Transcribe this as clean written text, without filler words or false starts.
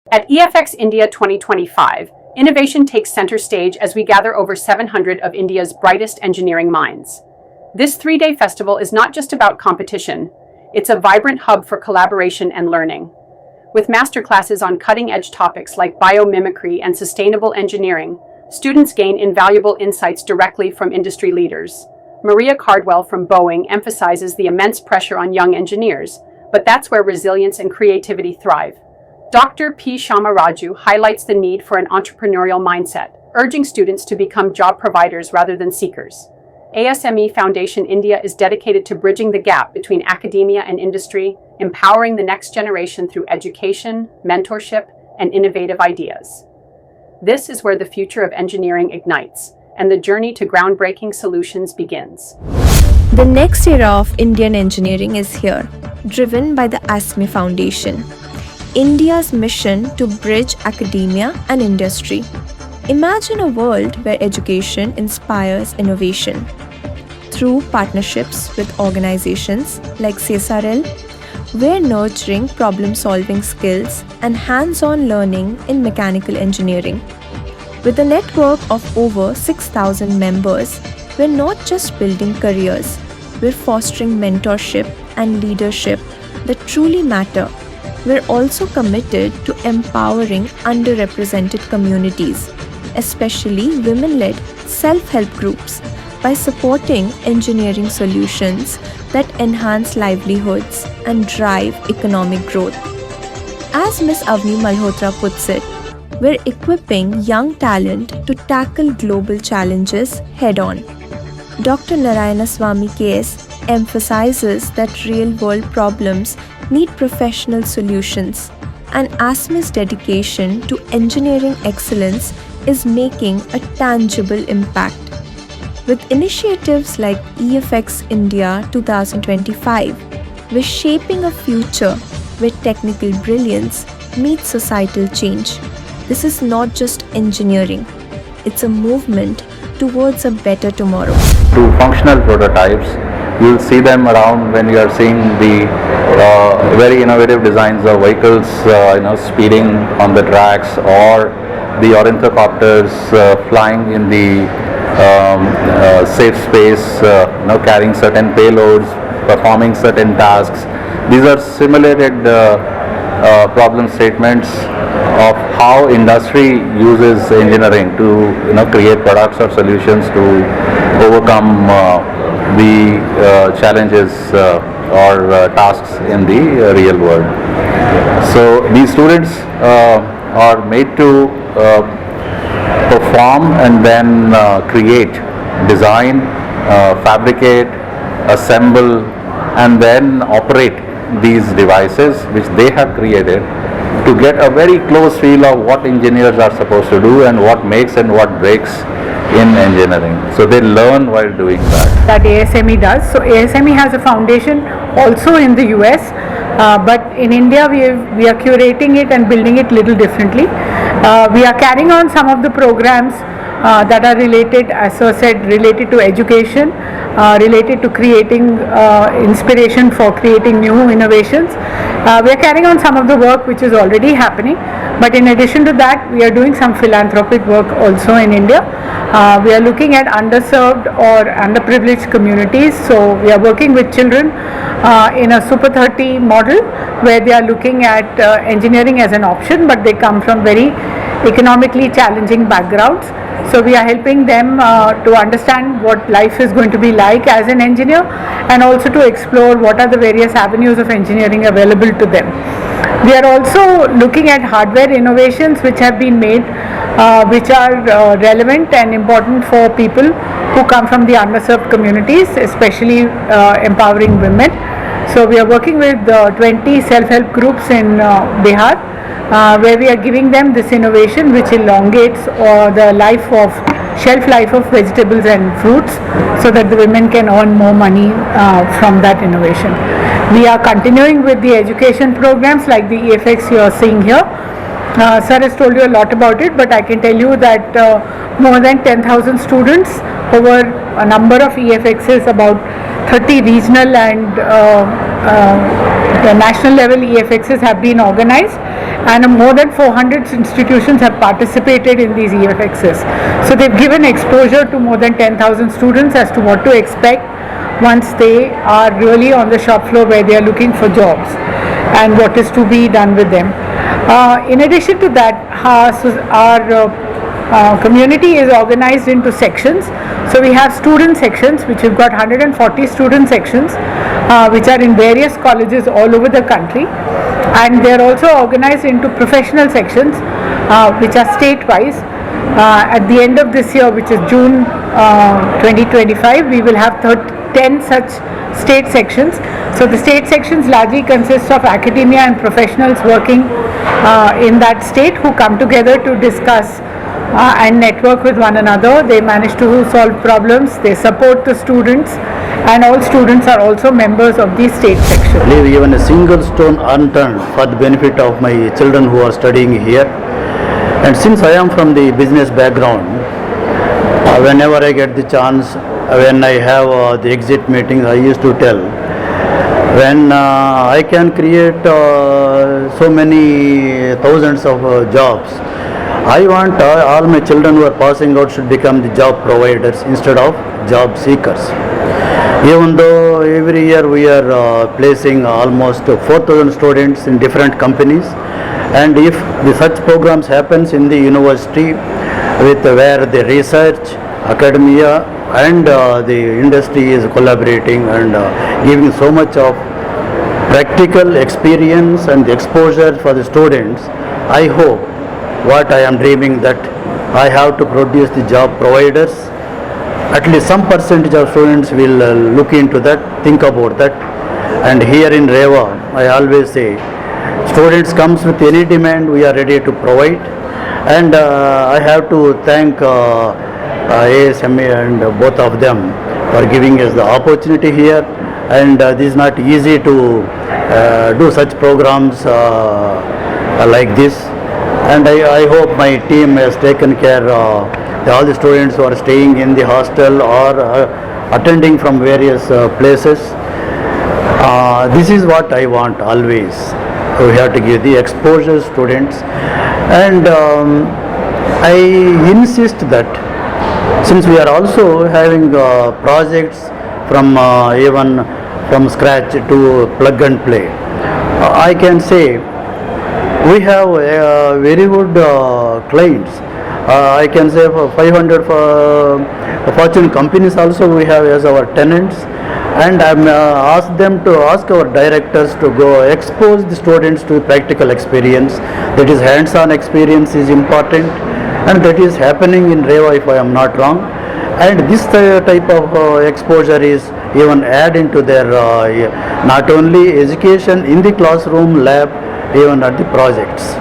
At EFx India 2025, innovation takes center stage as we gather over 700 of India's brightest engineering minds. This three-day festival is not just about competition, it's a vibrant hub for collaboration and learning. With masterclasses on cutting-edge topics like biomimicry and sustainable engineering, students gain invaluable insights directly from industry leaders. Maria Cardwell from Boeing emphasizes the immense pressure on young engineers, but that's where resilience and creativity thrive. Dr. P. Shamaraju highlights the need for an entrepreneurial mindset, urging students to become job providers rather than seekers. ASME Foundation India is dedicated to bridging the gap between academia and industry, empowering the next generation through education, mentorship, and innovative ideas. This is where the future of engineering ignites, and the journey to groundbreaking solutions begins. The next era of Indian engineering is here, driven by the ASME Foundation, India's mission to bridge academia and industry. Imagine a world where education inspires innovation. Through partnerships with organizations like CSRL, we're nurturing problem-solving skills and hands-on learning in mechanical engineering. With a network of over 6,000 members, we're not just building careers, we're fostering mentorship and leadership that truly matter. We're also committed to empowering underrepresented communities, especially women-led self-help groups, by supporting engineering solutions that enhance livelihoods and drive economic growth. As Ms. Avni Malhotra puts it, we're equipping young talent to tackle global challenges head-on. Dr. Narayanaswamy KS emphasizes that real-world problems need professional solutions, and ASME's dedication to engineering excellence is making a tangible impact. With initiatives like EFx India 2025, we're shaping a future where technical brilliance meets societal change. This is not just engineering, it's a movement towards a better tomorrow. To functional prototypes, you'll see them around when you are seeing the very innovative designs of vehicles speeding on the tracks, or the ornithocopters flying in the safe space, carrying certain payloads, performing certain tasks. These are simulated problem statements of how industry uses engineering to create products or solutions to overcome the challenges or tasks in the real world. So these students are made to perform and then create, design, fabricate, assemble, and then operate these devices which they have created, to get a very close feel of what engineers are supposed to do and what makes and what breaks in engineering. So they learn while doing that. That ASME does. So ASME has a foundation also in the US, but in India we are curating it and building it little differently. We are carrying on some of the programs that are related, as I said, related to education, related to creating inspiration for creating new innovations. We are carrying on some of the work which is already happening, but in addition to that, we are doing some philanthropic work also in India. We are looking at underserved or underprivileged communities. So we are working with children in a Super 30 model, where they are looking at engineering as an option, but they come from very economically challenging backgrounds. So we are helping them to understand what life is going to be like as an engineer, and also to explore what are the various avenues of engineering available to them. We are also looking at hardware innovations which have been made, which are relevant and important for people who come from the underserved communities, especially empowering women. So we are working with 20 self-help groups in Bihar, where we are giving them this innovation which elongates the shelf life of vegetables and fruits, so that the women can earn more money from that innovation. We are continuing with the education programs like the EFx you are seeing here. Sir has told you a lot about it, but I can tell you that more than 10,000 students over a number of EFXs, about 30 regional and the national level EFXs have been organized, and more than 400 institutions have participated in these EFXs. So they've given exposure to more than 10,000 students as to what to expect once they are really on the shop floor where they are looking for jobs and what is to be done with them. In addition to that, our community is organized into sections. So we have student sections, which we've got 140 student sections, which are in various colleges all over the country, and they're also organized into professional sections, which are state-wise. At the end of this year, which is June 2025, we will have 10 such state sections. So the state sections largely consist of academia and professionals working in that state who come together to discuss and network with one another. They manage to solve problems, they support the students, and all students are also members of the state section. Leave even a single stone unturned for the benefit of my children who are studying here. And since I am from the business background, whenever I get the chance, when I have the exit meetings, I used to tell, when I can create so many thousands of jobs, I want all my children who are passing out should become the job providers instead of job seekers. Even though every year we are placing almost 4,000 students in different companies, and if the such programs happens in the university with where the research, academia and the industry is collaborating and giving so much of practical experience and exposure for the students, I hope what I am dreaming that I have to produce the job providers. At least some percentage of students will look into that, think about that. And here in REVA, I always say, students comes with any demand, we are ready to provide. And I have to thank ASME and both of them for giving us the opportunity here. And this is not easy to do such programs like this. And I hope my team has taken care of all the students who are staying in the hostel or attending from various places. This is what I want always. We have to give the exposure to students, and I insist that since we are also having projects from even from scratch to plug and play, I can say we have very good clients. I can say for 500 Fortune companies also we have as our tenants, and I asked them to ask our directors to go expose the students to practical experience. That is, hands-on experience is important, and that is happening in REVA if I am not wrong. And this type of exposure is even add into their not only education in the classroom, lab, even at the projects.